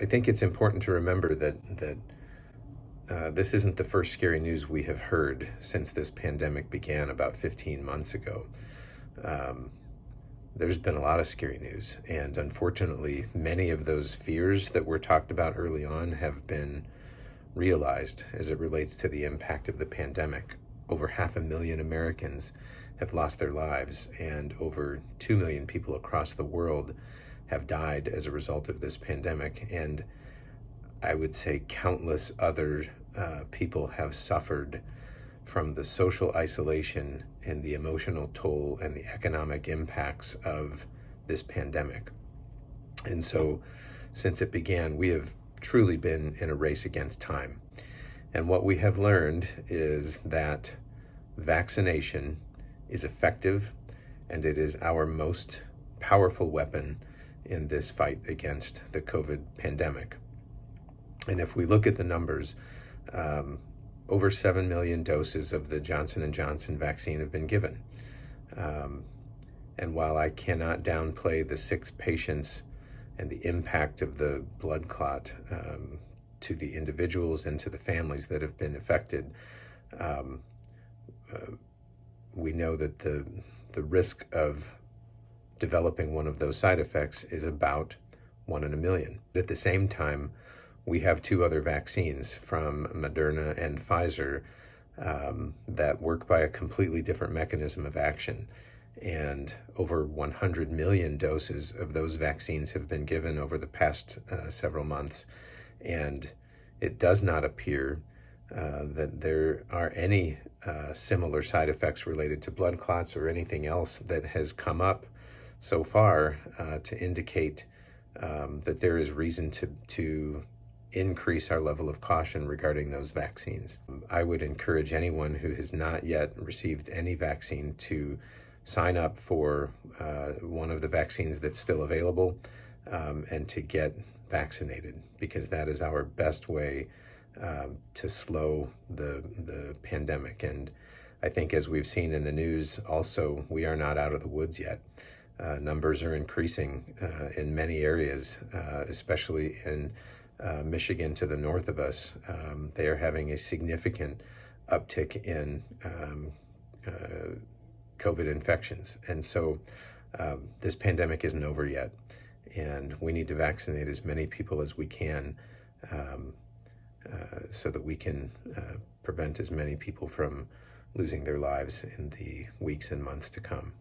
I think it's important to remember that this isn't the first scary news we have heard since this pandemic began about 15 months ago. Um, there's been a lot of scary news, and unfortunately, many of those fears that were talked about early on have been realized as it relates to the impact of the pandemic. Over 500,000 Americans have lost their lives, and over 2 million people across the world have died as a result of this pandemic. And I would say countless other people have suffered from the social isolation and the emotional toll and the economic impacts of this pandemic. And so, since it began, we have truly been in a race against time. And what we have learned is that vaccination is effective, and it is our most powerful weapon in this fight against the COVID pandemic. And if we look at the numbers, over 7 million doses of the Johnson & Johnson vaccine have been given. And while I cannot downplay the 6 patients and the impact of the blood clot to the individuals and to the families that have been affected, we know that the risk of developing one of those side effects is about 1 in a million. At the same time, we have 2 other vaccines from Moderna and Pfizer that work by a completely different mechanism of action. And over 100 million doses of those vaccines have been given over the past several months. And it does not appear that there are any similar side effects related to blood clots or anything else that has come up so far to indicate that there is reason to increase our level of caution regarding those vaccines. I would encourage anyone who has not yet received any vaccine to sign up for one of the vaccines that's still available and to get vaccinated, because that is our best way to slow the pandemic. And I think, as we've seen in the news also, we are not out of the woods yet. Numbers are increasing in many areas, especially in Michigan to the north of us. They are having a significant uptick in COVID infections. And so this pandemic isn't over yet, and we need to vaccinate as many people as we can so that we can prevent as many people from losing their lives in the weeks and months to come.